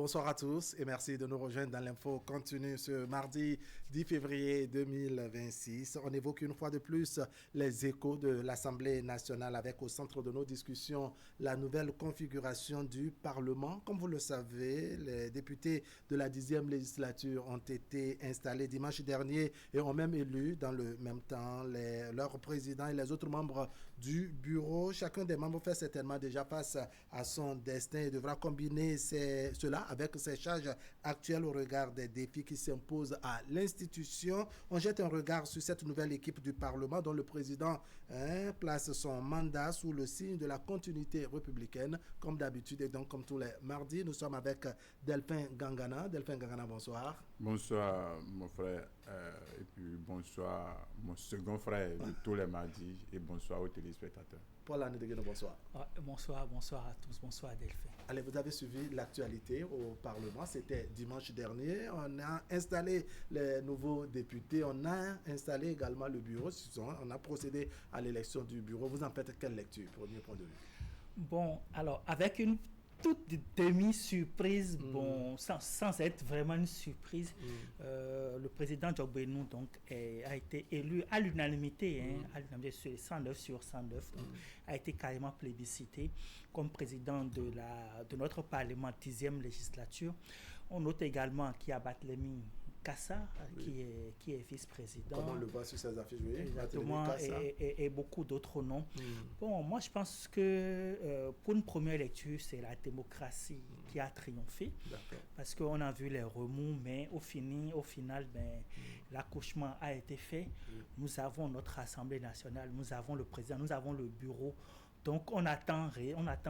Bonsoir à tous et merci de nous rejoindre dans l'info continue ce mardi 10 février 2026. On évoque une fois de plus les échos de l'Assemblée nationale avec au centre de nos discussions la nouvelle configuration du Parlement. Comme vous le savez, les députés de la 10e législature ont été installés dimanche dernier et ont même élu dans le même temps leurs présidents et les autres membres du bureau. Chacun des membres fait certainement déjà face à son destin et devra combiner cela avec ses charges actuelles au regard des défis qui s'imposent à l'institution. On jette un regard sur cette nouvelle équipe du Parlement dont le président place son mandat sous le signe de la continuité républicaine comme d'habitude. Et donc, comme tous les mardis, nous sommes avec Delphin Gangana. Delphin Gangana, bonsoir. Bonsoir mon frère et puis bonsoir mon second frère de tous les mardis et bonsoir aux téléspectateurs. Paul Anne-Degueno, bonsoir. Bonsoir à tous, bonsoir Delphin. Allez, vous avez suivi l'actualité au Parlement, c'était dimanche dernier. On a installé les nouveaux députés, on a installé également le bureau, on a procédé à l'élection du bureau. Vous en faites quelle lecture, premier point de vue? Bon, alors, avec une toute demi-surprise, sans être vraiment une surprise, le président Diogbenou a été élu à l'unanimité, sur 109 sur 109, a été carrément plébiscité comme président de notre Parlement 10e législature. On note également qu'il y a Barthélémy Kassa, qui est vice-président. Comme on le voit sur ses affiches, oui. Exactement, et beaucoup d'autres noms. Bon, moi je pense que pour une première lecture, c'est la démocratie qui a triomphé, parce qu'on a vu les remous, mais au final, l'accouchement a été fait. Nous avons notre Assemblée nationale, nous avons le président, nous avons le bureau. Donc on attend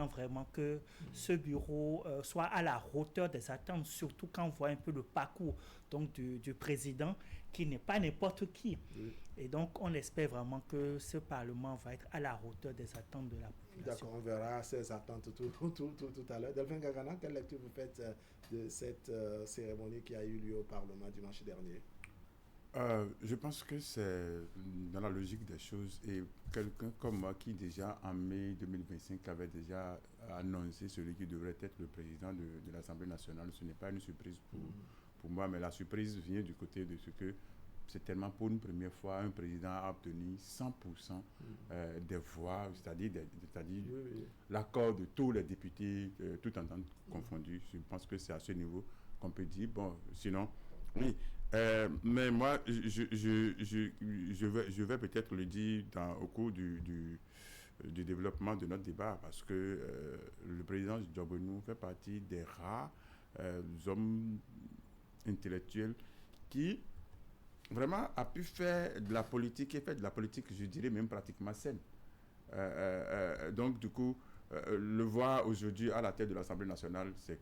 vraiment que ce bureau soit à la hauteur des attentes, surtout quand on voit un peu le parcours du président, qui n'est pas n'importe qui. Et donc on espère vraiment que ce Parlement va être à la hauteur des attentes de la population. D'accord, on verra ces attentes tout à l'heure. Delphin Gangana, quelle lecture vous faites de cette cérémonie qui a eu lieu au Parlement dimanche dernier? Je pense que c'est dans la logique des choses et quelqu'un comme moi qui déjà en mai 2025 avait déjà annoncé celui qui devrait être le président de l'Assemblée nationale. Ce n'est pas une surprise pour moi, mais la surprise vient du côté de ce que c'est tellement pour une première fois un président a obtenu 100% des voix, c'est-à-dire l'accord de tous les députés, tout entente confondu. Je pense que c'est à ce niveau qu'on peut dire. Bon, sinon, oui. Mais moi, je vais peut-être le dire au cours du développement de notre débat, parce que le président Diogbenou fait partie des rares hommes intellectuels qui vraiment a pu faire de la politique, et fait de la politique, je dirais même pratiquement saine. Donc du coup, le voir aujourd'hui à la tête de l'Assemblée nationale, c'est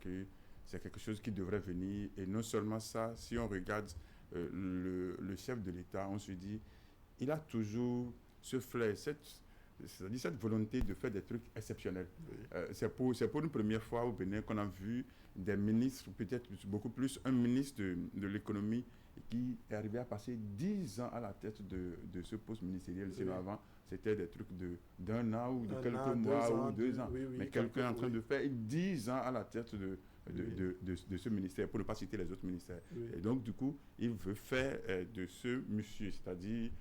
quelque chose qui devrait venir. Et non seulement ça, si on regarde le chef de l'État, on se dit, il a toujours ce flair, c'est-à-dire cette volonté de faire des trucs exceptionnels. C'est pour une première fois au Bénin qu'on a vu des ministres, peut-être beaucoup plus, un ministre de l'économie qui est arrivé à passer 10 ans à la tête de ce poste ministériel. Sinon avant, c'était des trucs d'un an ou de quelques mois ou 2 ans. Mais quelqu'un est en train de faire 10 ans à la tête de ce ministère, pour ne pas citer les autres ministères. Et donc, du coup, il veut faire de ce monsieur, c'est-à-dire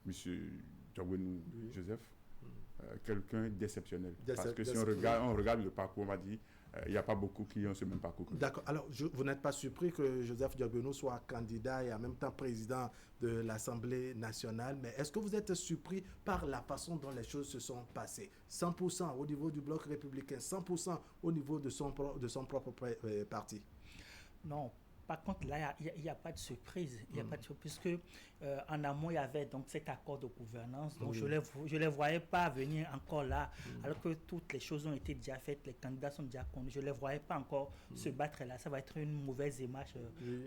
monsieur Diogbenou Joseph, quelqu'un d'exceptionnel. Parce que si on regarde le parcours, on va dire, il n'y a pas beaucoup qui ont ce même parcours. D'accord. Alors, vous n'êtes pas surpris que Joseph Diogbenou soit candidat et en même temps président de l'Assemblée nationale, mais est-ce que vous êtes surpris par la façon dont les choses se sont passées? 100% au niveau du bloc républicain, 100% au niveau de son propre parti? Non. Par contre, là, il n'y a pas de surprise. Il n'y a pas de surprise, puisque en amont, il y avait donc cet accord de gouvernance. Donc, je ne les voyais pas venir encore là, alors que toutes les choses ont été déjà faites, les candidats sont déjà connus. Je ne les voyais pas encore se battre là. Ça va être une mauvaise image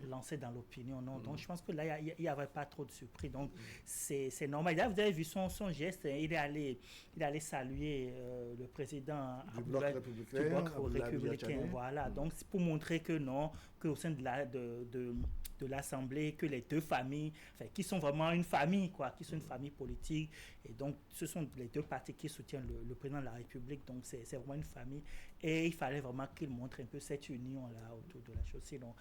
lancée dans l'opinion. Non? Donc, je pense que là, il n'y avait pas trop de surprise. Donc, c'est normal. Là, vous avez vu son geste. Il est allé saluer le président du bloc républicain. Voilà. Donc, c'est pour montrer que non, qu'au sein de de l'Assemblée que les deux familles, enfin, qui sont vraiment une famille, quoi, qui sont une famille politique. Et donc, ce sont les deux partis qui soutiennent le président de la République. Donc, c'est vraiment une famille. Et il fallait vraiment qu'il montre un peu cette union-là autour de la chose. Sinon,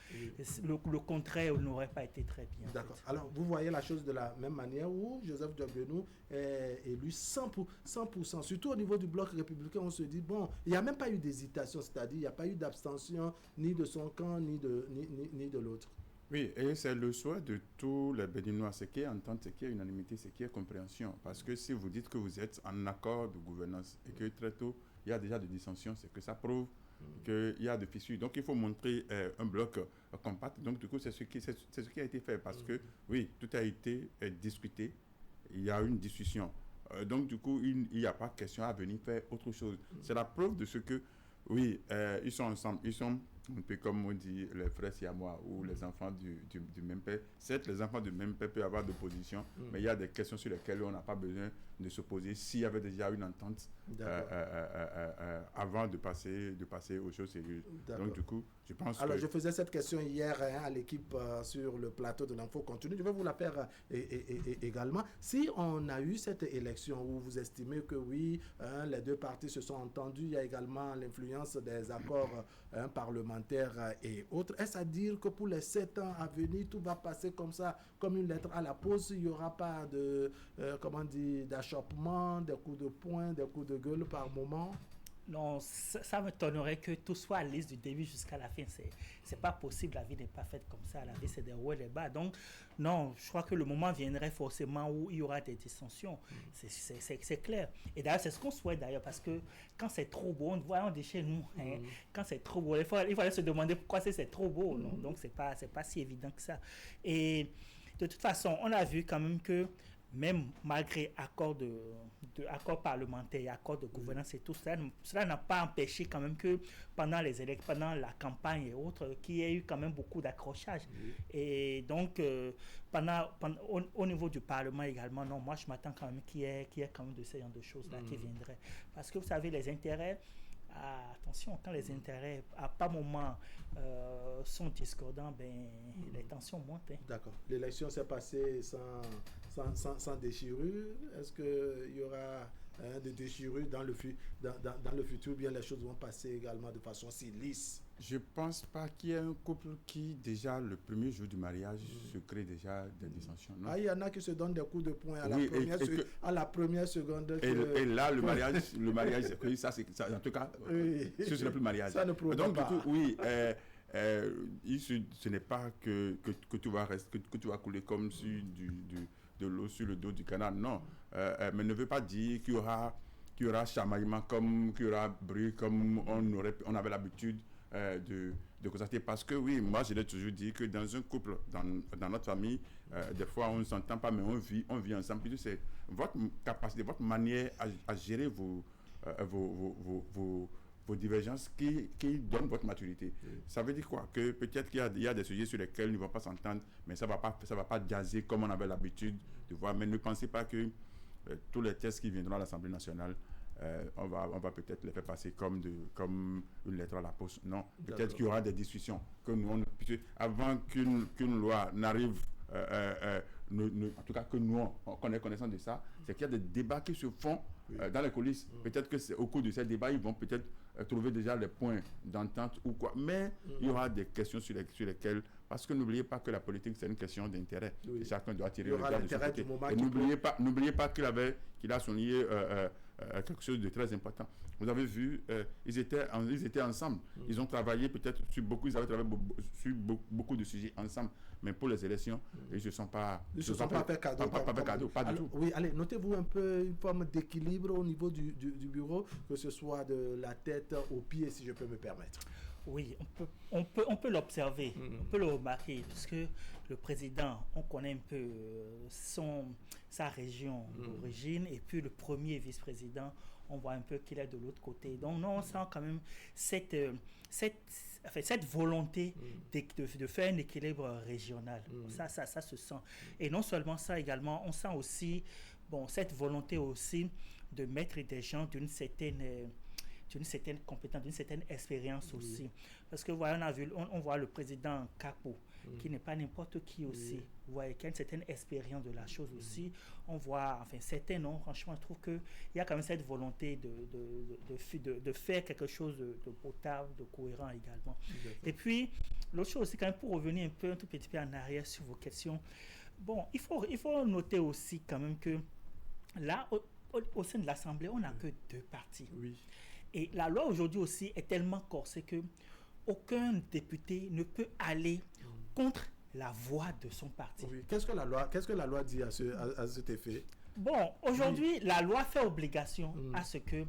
le contraire n'aurait pas été très bien. D'accord. En fait. Alors, vous voyez la chose de la même manière où Joseph Diogbenou est élu 100%. Surtout au niveau du bloc républicain, on se dit, bon, il n'y a même pas eu d'hésitation, c'est-à-dire il n'y a pas eu d'abstention ni de son camp, ni de l'autre. Oui, et c'est le souhait de tous les Béninois, ce qui est entente, ce qui est unanimité, ce qui est compréhension. Parce que si vous dites que vous êtes en accord de gouvernance et que très tôt, il y a déjà des dissensions, c'est que ça prouve qu'il y a des fissures. Donc, il faut montrer un bloc compact. Donc, du coup, c'est ce qui a été fait. Parce que, oui, tout a été discuté. Il y a une discussion. Donc, du coup, il n'y a pas question à venir faire autre chose. C'est la preuve de ce que, oui, ils sont ensemble. Ils sont un peu comme on dit les frères siamois ou les enfants du même père. Certes, les enfants du même père peuvent avoir de position, mais il y a des questions sur lesquelles on n'a pas besoin de se poser s'il y avait déjà une entente avant de passer aux choses sérieuses. Donc, du coup, je pense Alors, je faisais cette question hier à l'équipe sur le plateau de l'Info Continue. Je vais vous la faire également. Si on a eu cette élection où vous estimez que oui, les deux partis se sont entendus, il y a également l'influence des accords parlementaires et autres. Est-ce à dire que pour les 7 ans à venir, tout va passer comme ça, comme une lettre à la poste? Il n'y aura pas d'achoppement, des coups de poing, des coups de gueule par moment? Non, ça m'étonnerait que tout soit lisse du début jusqu'à la fin. C'est pas possible, la vie n'est pas faite comme ça. La vie, c'est des hauts et des bas. Donc, non, je crois que le moment viendrait forcément où il y aura des dissensions. C'est clair. Et d'ailleurs, c'est ce qu'on souhaite d'ailleurs, parce que quand c'est trop beau, on dit chez nous, quand c'est trop beau, il fallait se demander pourquoi c'est trop beau. Non? Donc, c'est pas si évident que ça. Et de toute façon, on a vu quand même que même malgré accord parlementaire, accord de gouvernance et tout ça, cela n'a pas empêché quand même que pendant la campagne et autres, qu'il y ait eu quand même beaucoup d'accrochages. Et donc, au niveau du Parlement également, non, moi je m'attends quand même qu'il y ait quand même de ces genre de choses-là qui viendraient. Parce que vous savez, les intérêts, attention, quand les intérêts à pas moment sont discordants, les tensions montent. D'accord. L'élection s'est passée sans déchirure. Est-ce qu'il y aura des déchirures dans le futur, ou bien les choses vont passer également de façon si lisse? Je ne pense pas qu'il y ait un couple qui, déjà, le premier jour du mariage, se crée déjà des dissensions. Non? Il y en a qui se donnent des coups de poing à la première seconde. Et là, le mariage, ça, en tout cas, ce n'est plus le mariage. Ça ne prouve pas. Donc, du coup, oui, ce n'est pas que tu vas couler comme sur de l'eau sur le dos du canal, non. Mais ne veut pas dire qu'il y aura chamaillement, qu'il y aura bruit, comme on avait l'habitude de constater. Parce que oui, moi je l'ai toujours dit que dans un couple, dans notre famille, des fois on ne s'entend pas, mais on vit ensemble. Puis c'est votre capacité, votre manière à gérer vos divergences qui donnent votre maturité. Ça veut dire quoi? Que peut-être qu'il y a des sujets sur lesquels ils ne vont pas s'entendre, mais ça va pas jaser comme on avait l'habitude de voir. Mais ne pensez pas que tous les textes qui viendront à l'Assemblée nationale, on va peut-être les faire passer comme une lettre à la poste. Non, peut-être qu'il y aura des discussions. Avant qu'une loi n'arrive, en tout cas que nous, on ait connaissance de ça, c'est qu'il y a des débats qui se font dans les coulisses. Peut-être qu'au cours de ces débats, ils vont peut-être trouver déjà les points d'entente ou quoi. Mais il y aura des questions sur lesquelles... Parce que n'oubliez pas que la politique, c'est une question d'intérêt. Et chacun doit tirer le regard de son côté. Et n'oubliez pas qu'il a souligné quelque chose de très important. Vous avez vu, ils étaient ensemble. Ils ont travaillé peut-être sur beaucoup de sujets ensemble. Mais pour les élections, ils ne se sont pas fait cadeau. Pas du tout. Oui, allez, notez-vous un peu une forme d'équilibre au niveau du bureau, que ce soit de la tête aux pieds, si je peux me permettre. Oui, on peut l'observer, on peut le remarquer, parce que le président, on connaît un peu sa région d'origine, et puis le premier vice-président, on voit un peu qu'il est de l'autre côté. Donc, non, on sent quand même cette volonté de faire un équilibre régional. Ça se sent. Et non seulement ça, également, on sent aussi cette volonté aussi de mettre des gens d'une certaine d'une certaine compétence, d'une certaine expérience aussi. Parce que voilà, on voit le président Kapo, qui n'est pas n'importe qui aussi. Vous voyez, qui a une certaine expérience de la chose aussi. On voit, enfin, certains noms, franchement, je trouve qu'il y a quand même cette volonté de faire quelque chose de potable, de cohérent également. Et puis, l'autre chose aussi, quand même, pour revenir un tout petit peu en arrière sur vos questions, bon, il faut noter aussi quand même que là, au sein de l'Assemblée, on n'a que 2 partis. Et la loi aujourd'hui aussi est tellement corsée que aucun député ne peut aller contre la voix de son parti. Qu'est-ce que la loi dit à cet effet? Bon, aujourd'hui, la loi fait obligation à ce que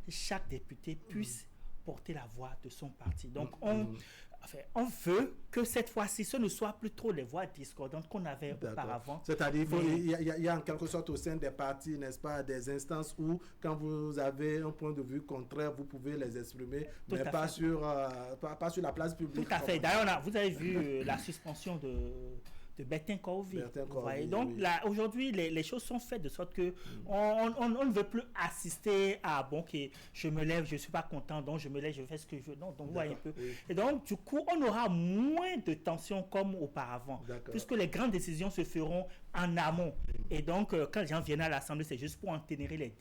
chaque député puisse porter la voix de son parti. Donc, on veut que cette fois-ci, ce ne soit plus trop les voix discordantes qu'on avait auparavant. C'est-à-dire il y a en quelque sorte au sein des partis, n'est-ce pas, des instances où, quand vous avez un point de vue contraire, vous pouvez les exprimer, mais pas sur la place publique. Tout à fait. D'ailleurs, vous avez vu la suspension de Bertin Corvi. Donc là, aujourd'hui, les choses sont faites de sorte que on ne veut plus assister à que je me lève, je ne suis pas content, donc je me lève, je fais ce que je veux. Non, donc vous voyez un peu. Et donc, du coup, on aura moins de tensions comme auparavant, puisque les grandes décisions se feront en amont. Et donc, quand les gens viennent à l'Assemblée, c'est juste pour enterrer les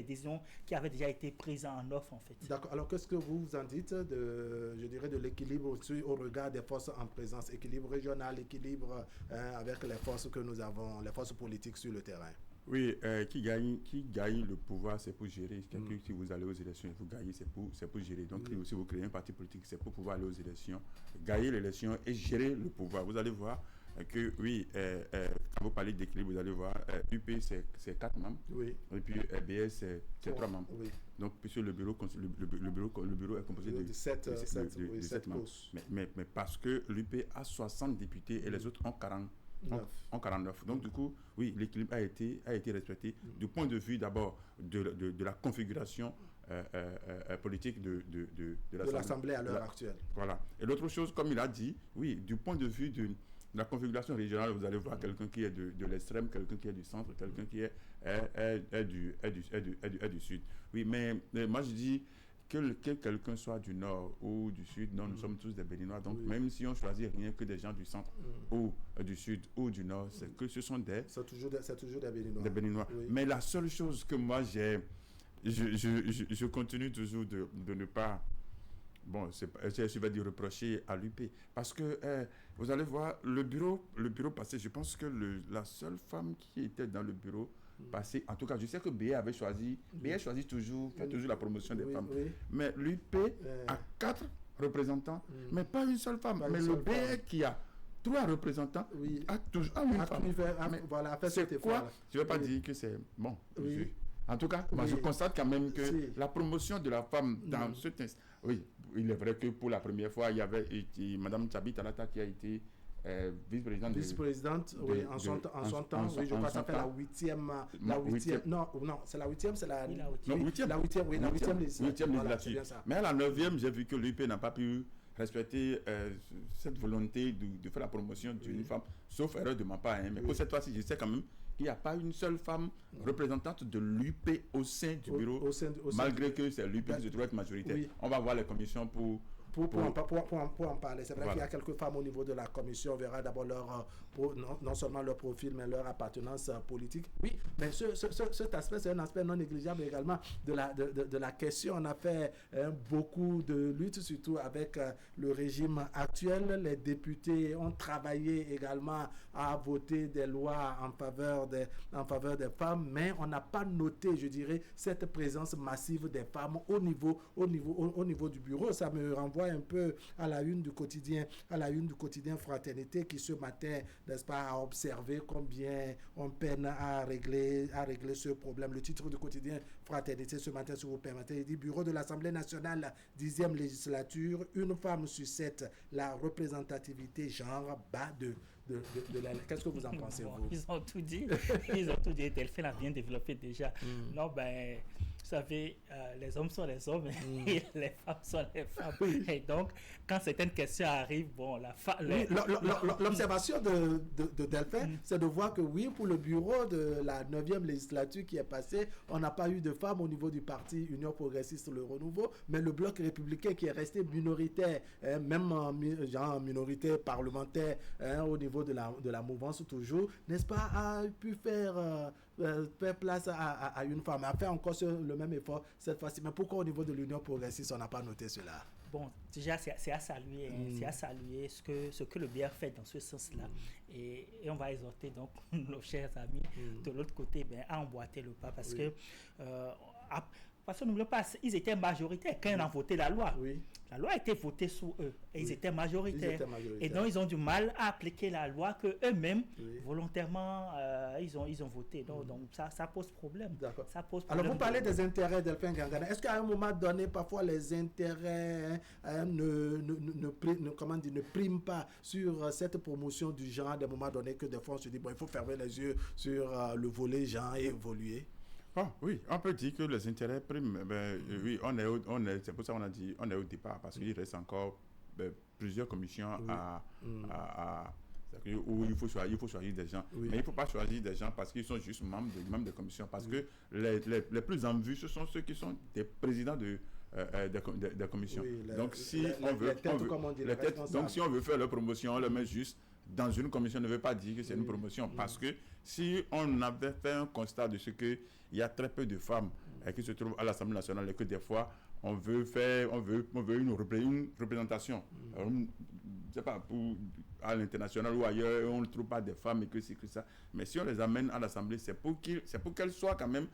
décisions qui avaient déjà été prises en offre, en fait. D'accord. Alors, qu'est-ce que vous en dites de l'équilibre aussi au regard des forces en présence, équilibre régional, équilibre avec les forces que nous avons, les forces politiques sur le terrain? Oui, qui gagne le pouvoir, c'est pour gérer. Si vous allez aux élections, vous gagnez, c'est pour gérer. Donc, si vous créez un parti politique, c'est pour pouvoir aller aux élections, gagner l'élection et gérer le pouvoir. Vous allez voir que, quand vous parlez d'équilibre, vous allez voir, UP, c'est 4 membres. Et puis, BS, c'est 3 membres. Donc, puisque le bureau est composé de 7 membres. Mais parce que l'UP a 60 députés et les autres ont 49. Donc, du coup, l'équilibre a été respecté du point de vue d'abord de la configuration politique de l'Assemblée à l'heure actuelle. Voilà. Et l'autre chose, comme il a dit, du point de vue de la configuration régionale, vous allez voir quelqu'un qui est de l'extrême, quelqu'un qui est du centre, quelqu'un qui est du sud. Oui, mais moi je dis que quelqu'un soit du nord ou du sud, non, nous sommes tous des Béninois. Donc même si on choisit rien que des gens du centre ou du sud ou du nord, c'est que ce sont c'est toujours des Béninois. Des Béninois. Mais la seule chose que moi je continue toujours de ne pas... Bon, je vais dire reprocher à l'UP. Parce que vous allez voir, le bureau passé, je pense que la seule femme qui était dans le bureau passé, en tout cas, je sais que BA avait choisi, BA choisit toujours, fait toujours la promotion des femmes. Mais l'UP a 4 représentants, mais pas une seule femme. Mais le BA qui a 3 représentants a toujours une femme. C'est quoi? Je ne vais pas dire que c'est bon. En tout cas, moi je constate quand même que la promotion de la femme dans ce texte, il est vrai que pour la première fois, il y avait Mme Tchabi Talata qui a été vice-présidente, en son temps, je crois que ça fait la 8e, non, c'est la 8e, c'est la 8e législature. Mais à la 9e, j'ai vu que l'UP n'a pas pu respecter cette volonté de faire la promotion d'une femme, sauf erreur de ma part. Mais pour cette fois-ci, je sais quand même qu'il n'y a pas une seule femme représentante de l'UP au sein du bureau, malgré que c'est l'UP qui se trouve être majoritaire. On va voir les commissions pour en parler. C'est vrai qu'il y a quelques femmes au niveau de la commission. On verra d'abord non seulement leur profil, mais leur appartenance politique. Oui, mais cet aspect, c'est un aspect non négligeable également de la question. On a fait beaucoup de luttes, surtout avec le régime actuel. Les députés ont travaillé également à voter des lois en faveur des femmes, mais on n'a pas noté, je dirais, cette présence massive des femmes au niveau du bureau. Ça me renvoie un peu à la une du quotidien Fraternité qui ce matin, n'est-ce pas, a observé combien on peine à régler ce problème. Le titre du quotidien Fraternité ce matin, si vous permettez, il dit Bureau de l'Assemblée nationale, 10e législature, une femme sur 7, la représentativité genre bas de la... Qu'est-ce que vous en pensez, vous? Ils ont tout dit. Elle l'a bien développé déjà. Non, savez, les hommes sont les hommes et les femmes sont les femmes. Et donc, quand certaines questions arrivent, bon, l'observation de Delphin, c'est de voir que oui, pour le bureau de la 9e législature qui est passée, on n'a pas eu de femmes au niveau du parti Union progressiste Le Renouveau, mais le bloc républicain qui est resté minoritaire, même genre minorité parlementaire au niveau de la mouvance toujours, n'est-ce pas, a pu faire place à une femme, a fait encore le même effort cette fois-ci. Mais pourquoi au niveau de l'Union progressiste, on n'a pas noté cela? Bon, déjà, c'est à saluer, c'est à saluer ce que le BR fait dans ce sens-là. Et on va exhorter donc nos chers amis de l'autre côté à emboîter le pas parce que parce que n'oublions pas, ils étaient majoritaires quand on a voté la loi. La loi a été votée sous eux et ils étaient majoritaires. Et donc, ils ont du mal à appliquer la loi que eux-mêmes, volontairement, ils ont voté. Donc ça pose problème. Ça pose problème. Alors, vous parlez des intérêts Delphin Gangana. Est-ce qu'à un moment donné, parfois, les intérêts ne priment pas sur cette promotion du genre, à des moments donnés que des fois, on se dit, bon, il faut fermer les yeux sur le volet genre et évoluer? Oui, on peut dire que les intérêts priment. Oui, c'est pour ça qu'on a dit on est au départ, parce qu'il reste encore plusieurs commissions où il faut choisir des gens. Mais il ne faut pas choisir des gens parce qu'ils sont juste membres de commissions. Parce que les plus en vue, ce sont ceux qui sont des présidents des commissions. Donc, si on veut faire leur promotion, on le met juste dans une commission, ne veut pas dire que c'est une promotion. Parce que si on avait fait un constat de ce qu'il y a très peu de femmes qui se trouvent à l'Assemblée nationale et que des fois, on veut une représentation. Je ne sais pas, à l'international ou ailleurs, on ne trouve pas des femmes et que c'est que ça. Mais si on les amène à l'Assemblée, c'est pour qu'elles soient quand même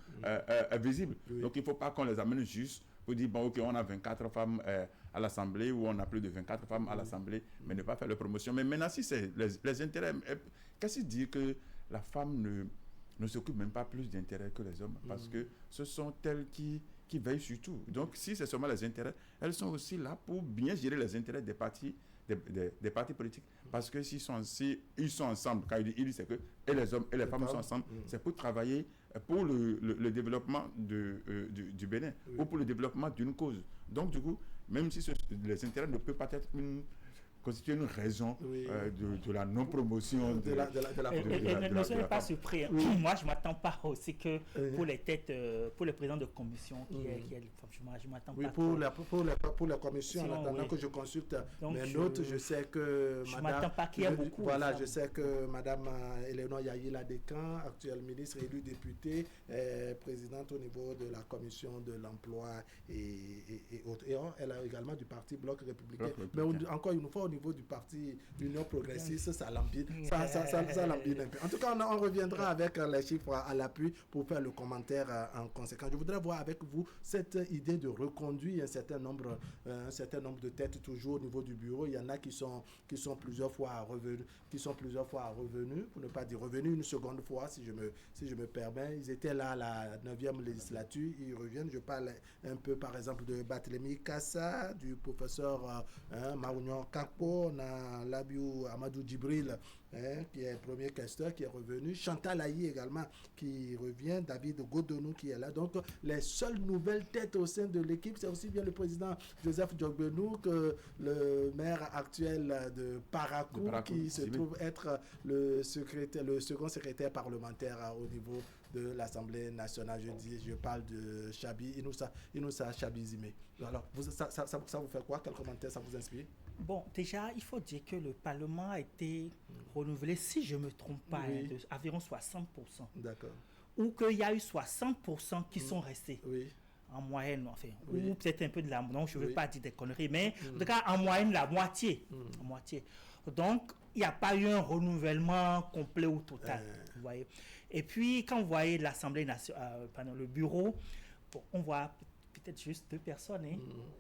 visibles. Donc, il ne faut pas qu'on les amène juste pour dire, bon, ok, on a 24 femmes à l'Assemblée ou on a plus de 24 femmes à l'Assemblée, mais ne pas faire la promotion. Mais maintenant, si c'est les intérêts, qu'est-ce qui dit que la femme ne s'occupe même pas plus d'intérêts que les hommes? Parce que ce sont elles qui veillent sur tout. Donc, si c'est seulement les intérêts, elles sont aussi là pour bien gérer les intérêts des partis politiques. Parce que s'ils sont ensemble, quand il dit c'est que et les hommes et les femmes sont ensemble, c'est pour travailler pour le développement du Bénin ou pour le développement d'une cause. Donc, du coup, même si les intérêts ne peuvent pas être constituer une raison de la non-promotion ne soyez pas surpris. Moi, je ne m'attends pas aussi que pour les présidents de commission je ne m'attends pas. Pour la commission, en attendant que je consulte mes notes, je sais que je ne m'attends pas qu'il y ait beaucoup. Voilà, je sais que Mme Eleonore Yayi Ladekan, actuelle ministre élue députée, est présidente au niveau de la commission de l'emploi et autres. Et elle a également du parti Bloc républicain. Mais encore une fois, au niveau du parti Union progressiste, ça l'embine un peu. En tout cas, on reviendra avec les chiffres à l'appui pour faire le commentaire en conséquence. Je voudrais voir avec vous cette idée de reconduire un certain nombre de têtes toujours au niveau du bureau. Il y en a qui sont plusieurs fois revenus, pour ne pas dire revenus une seconde fois, si je me permets. Ils étaient là à la 9e législature, ils reviennent. Je parle un peu, par exemple, de Barthélemy Kassa, du professeur Marounion Kakpo. On a Labiou Amadou Djibril, qui est premier questeur, qui est revenu. Chantal Ayi également, qui revient. David Godonou, qui est là. Donc, les seules nouvelles têtes au sein de l'équipe, c'est aussi bien le président Joseph Djogbenou que le maire actuel de Parakou, qui se trouve être le second secrétaire parlementaire au niveau de l'Assemblée nationale. Je parle de Chabi, Inoussa Chabizime. Alors, ça vous fait quoi? Quel commentaire ça vous inspire? Bon, déjà, il faut dire que le Parlement a été renouvelé, si je ne me trompe pas, d'environ 60%. D'accord. Ou qu'il y a eu 60% qui sont restés. En moyenne, enfin. Ou peut-être un peu de la... Non, je ne veux pas dire des conneries, mais en tout cas, en moyenne, la moitié. En moitié. Donc, il n'y a pas eu un renouvellement complet ou total. Vous voyez. Et puis, quand vous voyez l'Assemblée nationale, le bureau, bon, on voit peut-être juste 2 personnes.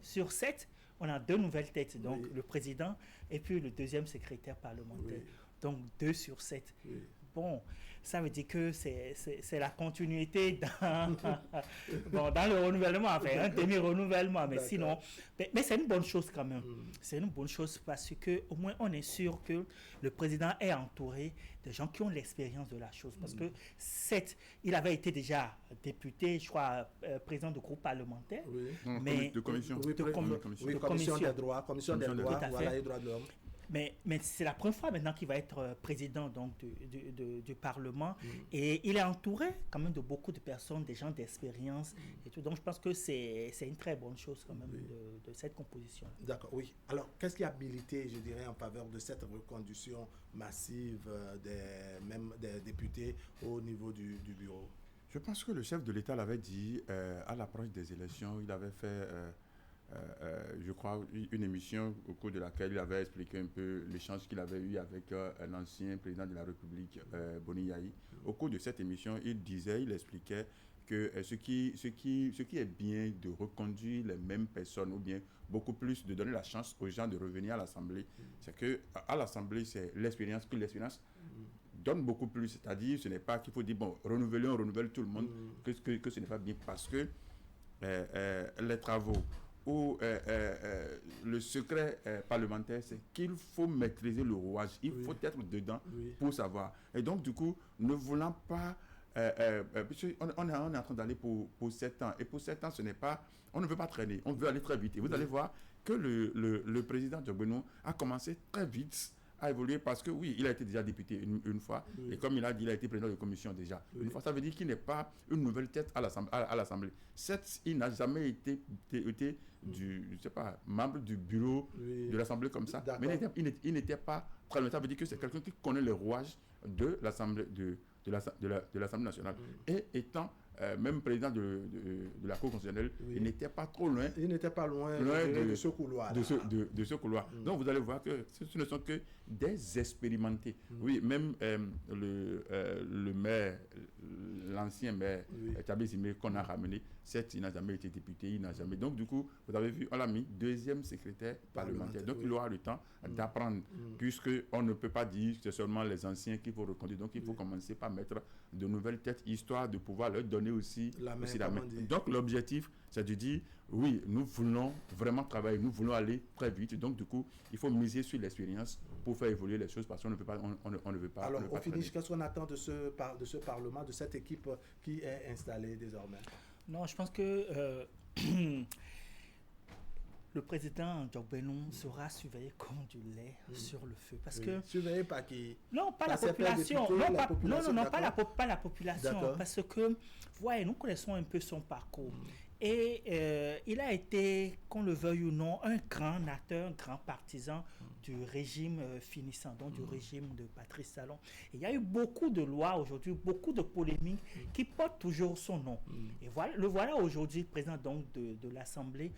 Sur 7, on a 2 nouvelles têtes, donc le président et puis le deuxième secrétaire parlementaire. Donc 2 sur 7. bon, ça veut dire que c'est la continuité dans, dans le renouvellement, enfin, un demi-renouvellement, mais sinon, mais c'est une bonne chose quand même. C'est une bonne chose parce qu'au moins on est sûr que le président est entouré de gens qui ont l'expérience de la chose. Parce que il avait été déjà député, je crois, président de groupe parlementaire. Oui. Mais de commission. Commission des droits, voilà, et droits de l'homme. Mais c'est la première fois maintenant qu'il va être président donc, du Parlement. Et il est entouré quand même de beaucoup de personnes, des gens d'expérience et tout. Donc je pense que c'est une très bonne chose quand même de cette composition. D'accord, oui. Alors, qu'est-ce qui a habilité, je dirais, en faveur de cette reconduction massive des députés au niveau du bureau? Je pense que le chef de l'État l'avait dit à l'approche des élections. Il avait fait... je crois, une émission au cours de laquelle il avait expliqué un peu l'échange qu'il avait eu avec l'ancien président de la République, Boni Yayi. Au cours de cette émission, il expliquait que ce qui est bien de reconduire les mêmes personnes ou bien beaucoup plus de donner la chance aux gens de revenir à l'Assemblée, c'est qu'à l'Assemblée, c'est l'expérience, que l'expérience donne beaucoup plus. C'est-à-dire, ce n'est pas qu'il faut dire, bon, on renouvelle tout le monde, que ce n'est pas bien parce que les travaux où le secret parlementaire, c'est qu'il faut maîtriser le rouage. Il faut être dedans pour savoir. Et donc, du coup, ne voulant pas... on est en train d'aller pour 7 ans. Et pour 7 ans, ce n'est pas... On ne veut pas traîner. On veut aller très vite. Et vous allez voir que le président Djobeno a commencé très vite à évoluer parce que oui, il a été déjà député une fois et comme il a dit, il a été président de commission déjà. Une fois, ça veut dire qu'il n'est pas une nouvelle tête à l'Assemblée. Certes, il n'a jamais été membre du bureau de l'Assemblée comme ça, mais il n'était pas très loin. Ça veut dire que c'est quelqu'un qui connaît les rouages de l'Assemblée de l'Assemblée nationale. Et étant même président de la Cour constitutionnelle, il n'était pas trop loin. Il n'était pas loin de ce couloir. De ce couloir. Donc vous allez voir que ce ne sont que des expérimentés. Oui, même le maire, l'ancien maire, Tabé Zimé, qu'on a ramené, certes, il n'a jamais été député, il n'a jamais. Donc du coup, vous avez vu, on l'a mis deuxième secrétaire parlementaire. Donc il aura le temps d'apprendre, puisqu'on ne peut pas dire que c'est seulement les anciens qu'il faut reconduire. Donc il faut commencer par mettre de nouvelles têtes, histoire de pouvoir leur donner aussi la main. Donc l'objectif, c'est de dire, oui, nous voulons vraiment travailler, nous voulons aller très vite. Donc du coup, il faut miser sur l'expérience pour faire évoluer les choses parce qu'on ne peut pas, on ne veut pas. Alors au finish, qu'est-ce qu'on attend de ce Parlement, de cette équipe qui est installée désormais? Non, je pense que le président Djobeno sera surveillé comme du lait sur le feu. Parce que, surveillé par qui? Non, pas la population. Pas la population. Parce que, voyez, nous connaissons un peu son parcours. Et il a été, qu'on le veuille ou non, un grand acteur, un grand partisan du régime finissant, donc du régime de Patrice Talon. Et il y a eu beaucoup de lois aujourd'hui, beaucoup de polémiques qui portent toujours son nom. Et voilà aujourd'hui président donc de l'Assemblée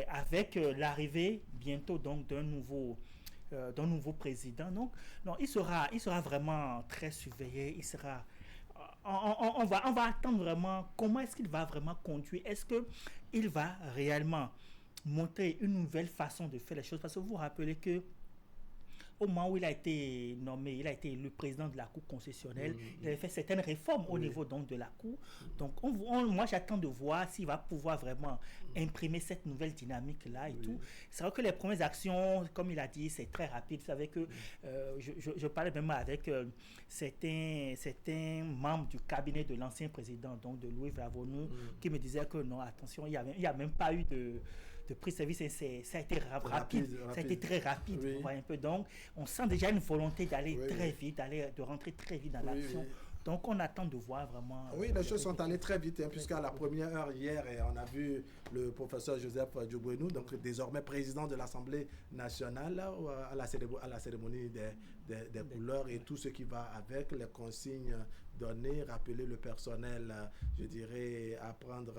avec l'arrivée bientôt donc d'un nouveau président. Donc, non, il sera vraiment très surveillé, il sera... On va attendre vraiment comment est-ce qu'il va vraiment conduire. Est-ce qu'il va réellement montrer une nouvelle façon de faire les choses? Parce que vous vous rappelez que au moment où il a été nommé, il a été élu président de la Cour constitutionnelle, il avait fait certaines réformes au niveau donc de la Cour. Donc moi j'attends de voir s'il va pouvoir vraiment imprimer cette nouvelle dynamique-là et tout. C'est vrai que les premières actions, comme il a dit, c'est très rapide. Vous savez que je parlais même avec certains membres du cabinet de l'ancien président, donc de Louis Vlavonou, qui me disaient que non, attention, il n'y a même pas eu de prise de service, ça a été rapide. Ça a été très rapide, vous voyez un peu. Donc, on sent déjà une volonté d'aller très vite, de rentrer très vite dans l'action. Donc, on attend de voir vraiment... Oui, les choses sont allées très vite, puisqu'à la première heure hier, on a vu le professeur Joseph Djobeno, donc désormais président de l'Assemblée nationale, à la cérémonie des couleurs et tout ce qui va avec, les consignes données, rappeler le personnel, je dirais, à prendre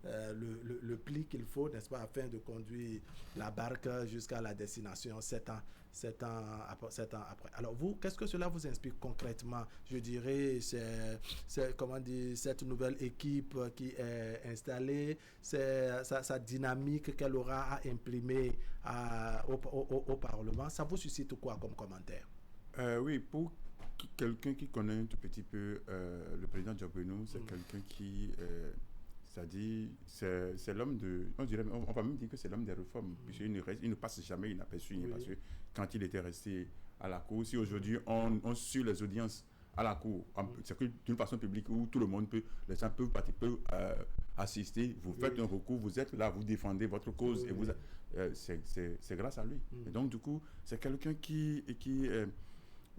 le pli qu'il faut, n'est-ce pas, afin de conduire la barque jusqu'à la destination 7 ans après. Alors vous, qu'est-ce que cela vous inspire concrètement? Je dirais, c'est comment dire, cette nouvelle équipe qui est installée, c'est sa dynamique qu'elle aura à imprimer au Parlement. Ça vous suscite quoi comme commentaire? Oui, pour quelqu'un qui connaît un tout petit peu le président Diogbenou, c'est quelqu'un qui, c'est-à-dire, c'est l'homme de, on va même dire que c'est l'homme des réformes, puisqu'il ne passe jamais inaperçu, parce que quand il était resté à la cour, si aujourd'hui on suit les audiences à la cour, c'est d'une façon publique où tout le monde peut, les gens peuvent assister, vous faites un recours, vous êtes là, vous défendez votre cause, et vous, c'est grâce à lui. Et donc, du coup, c'est quelqu'un qui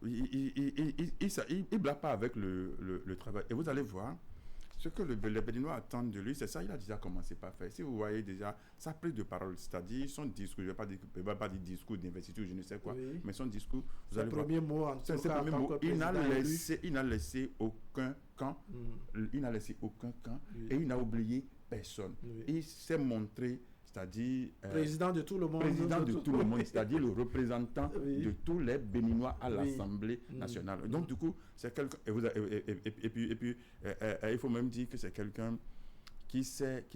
il blague pas avec le travail. Et vous allez voir, ce que les Béninois attendent de lui, c'est ça, il a déjà commencé par faire. Si vous voyez déjà sa prise de parole, c'est-à-dire son discours, je ne vais pas dire discours d'investiture, je ne sais quoi, mais son discours, vous allez voir. C'est le premier mot. Il n'a laissé aucun camp, et il n'a oublié personne. Il s'est montré, c'est-à-dire président de tout le monde, c'est-à-dire le représentant de tous les Béninois à l'Assemblée nationale. Donc du coup, c'est quelqu'un, et puis il faut même dire que c'est quelqu'un qui s'est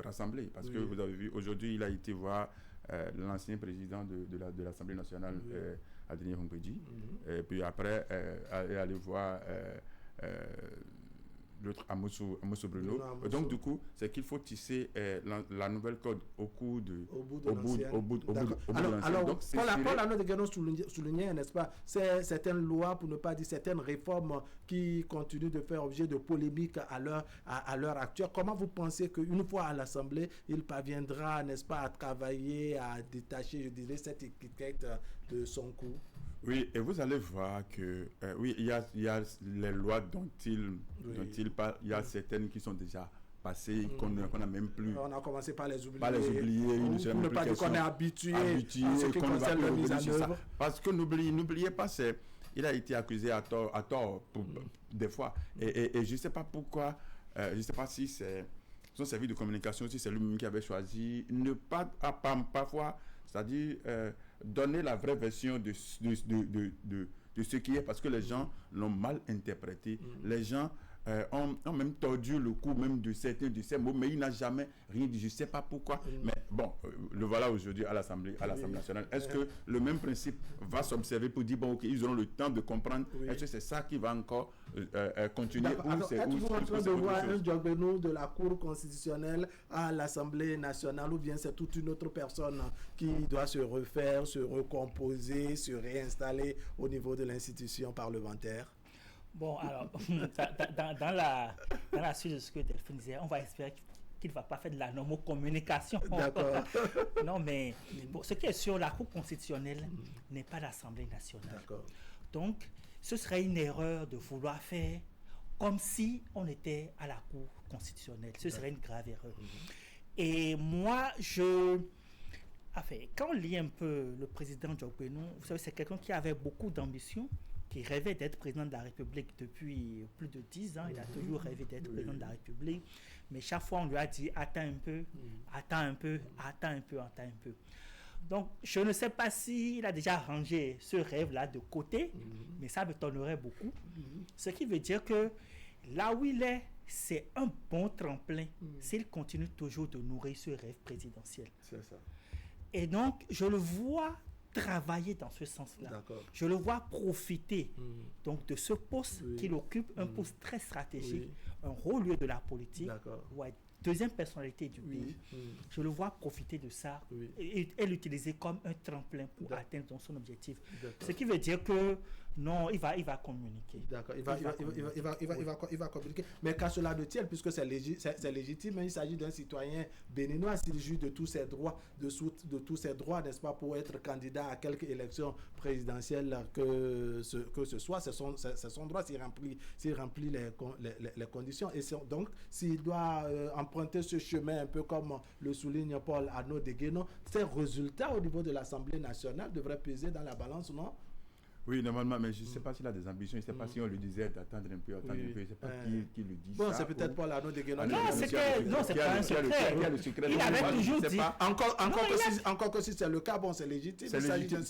rassemblé, parce que vous avez vu, aujourd'hui il a été voir l'ancien président de l'Assemblée nationale, Adrien Humpedji, et puis après aller voir l'autre Amosou Bruno. Donc du coup, c'est qu'il faut tisser la nouvelle code au bout de l'ancienne. Alors, Paul Arnaud de Guénon soulignait, n'est-ce pas, certaines lois, pour ne pas dire certaines réformes qui continuent de faire objet de polémiques à l'heure actuelle. Comment vous pensez qu'une fois à l'Assemblée, il parviendra, n'est-ce pas, à travailler, à détacher, je dirais, cette étiquette de son cou? Oui, et vous allez voir que, il y a les lois dont il parle, il y a certaines qui sont déjà passées, qu'on n'a même plus. On a commencé par les oublier. Pour ne pas dire qu'on est habitué à ce qui concerne la mise en œuvre. Parce que n'oubliez pas, il a été accusé à tort des fois. Et je ne sais pas pourquoi, je ne sais pas si c'est son service de communication, si c'est lui-même qui avait choisi, ne pas, parfois, c'est-à-dire donner la vraie version de ce qui est, parce que les gens l'ont mal interprété. Les gens ont même tordu le cou même de certains de ces mots, mais il n'a jamais rien dit. Je ne sais pas pourquoi. Mais bon, le voilà aujourd'hui à l'Assemblée nationale. Est-ce que le même principe va s'observer pour dire, bon, ok, ils auront le temps de comprendre? Est-ce que c'est ça qui va encore continuer? Êtes-vous en train de voir un Diogbenou de la Cour constitutionnelle à l'Assemblée nationale, ou bien c'est toute une autre personne qui doit se refaire, se recomposer, se réinstaller au niveau de l'institution parlementaire? Bon, alors, dans la suite de ce que Delphine disait, on va espérer qu'il ne va pas faire de la normocommunication. D'accord. Non, mais bon, ce qui est sûr, la Cour constitutionnelle n'est pas l'Assemblée nationale. D'accord. Donc, ce serait une erreur de vouloir faire comme si on était à la Cour constitutionnelle. Ce serait une grave erreur. Et moi, quand on lit un peu le président Diogbenou, vous savez, c'est quelqu'un qui avait beaucoup d'ambition, qui rêvait d'être président de la République depuis plus de 10 ans. Il a toujours rêvé d'être président de la République. Mais chaque fois, on lui a dit, attends un peu. Donc, je ne sais pas s'il a déjà rangé ce rêve-là de côté, mais ça m'étonnerait beaucoup. Ce qui veut dire que là où il est, c'est un bon tremplin s'il continue toujours de nourrir ce rêve présidentiel. C'est ça. Et donc, je le vois travailler dans ce sens-là. D'accord. Je le vois profiter donc de ce poste qu'il occupe, un poste très stratégique, un haut lieu de la politique, deuxième personnalité du pays. Je le vois profiter de ça et l'utiliser comme un tremplin pour atteindre son objectif. Ce qui veut dire que non, il va communiquer. D'accord, il va communiquer. Mais qu'à cela ne tienne, puisque c'est légitime, il s'agit d'un citoyen béninois, s'il jouit de tous ses droits, de tous ses droits, n'est-ce pas, pour être candidat à quelque élection présidentielle que ce soit, c'est son droit s'il remplit les conditions. Et donc, s'il doit emprunter ce chemin, un peu comme le souligne Paul Arnaud de Guénon, ces résultats au niveau de l'Assemblée nationale devraient peser dans la balance, non? Oui, normalement, mais je ne sais pas s'il a des ambitions, je ne sais pas si on lui disait d'attendre un peu, je ne sais pas qui lui dit ça. Bon, c'est peut-être pas l'anneau de Guénon. Non, c'est pas un secret. Il avait toujours dit. Encore que si c'est le cas, bon, c'est légitime. C'est légitime.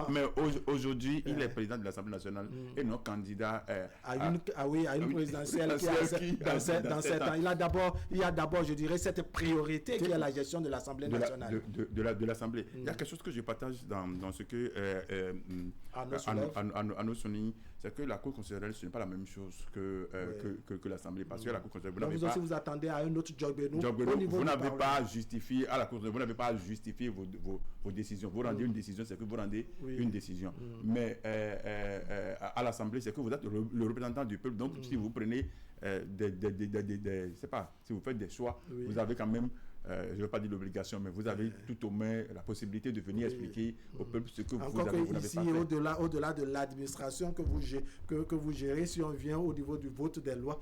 Mais aujourd'hui, il est président de l'Assemblée nationale et non candidat à une présidentielle qui dans 7 ans. Il y a d'abord, je dirais, cette priorité qui est la gestion de l'Assemblée nationale. De l'Assemblée. Il y a quelque chose que je partage dans ce que Arnaud souligne, c'est que la Cour constitutionnelle, ce n'est pas la même chose que l'Assemblée. Parce que la Cour constitutionnelle, vous attendez à un autre Jobbenou. Vous n'avez pas justifié à la Cour, vous n'avez pas justifié vos décisions. Vous rendez une décision, c'est que vous rendez une décision. Mais à l'Assemblée, c'est que vous êtes le représentant du peuple. Donc, si vous prenez je sais pas, si vous faites des choix, vous avez quand même, je ne veux pas dire l'obligation, mais vous avez tout au moins la possibilité de venir expliquer au peuple ce que vous n'avez pas fait. Au-delà de l'administration que vous gérez, si on vient au niveau du vote des lois,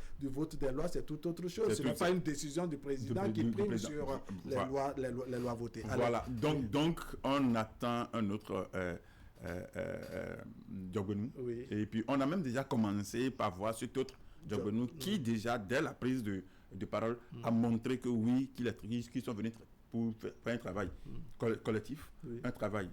c'est tout autre chose. Ce n'est pas une décision du président qui prime sur les lois votées. Voilà, donc on attend un autre Jobbenou. Et puis on a même déjà commencé par voir cet autre Jobbenou qui déjà, dès la prise de parole, a montré que oui, qu'ils sont venus pour faire un travail collectif, un travail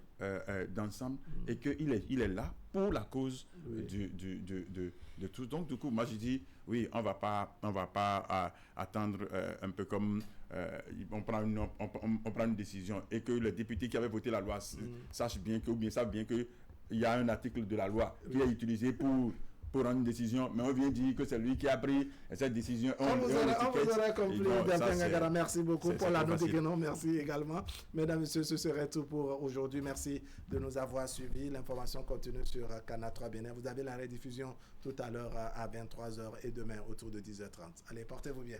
d'ensemble, et qu'il est là pour la cause de tous. Donc du coup, moi je dis, oui, on va pas attendre un peu comme on prend une décision et que les députés qui avaient voté la loi savent bien qu'il y a un article de la loi qui est utilisé pour rendre une décision, mais on vient dire que c'est lui qui a pris cette décision. On vous aurait compris, Delphin Gagara. Merci beaucoup pour la note de Guénon. Merci également. Mesdames et messieurs, ce serait tout pour aujourd'hui. Merci de nous avoir suivis. L'information continue sur Canal 3 Bénin. Vous avez la rediffusion tout à l'heure à 23h et demain autour de 10h30. Allez, portez-vous bien.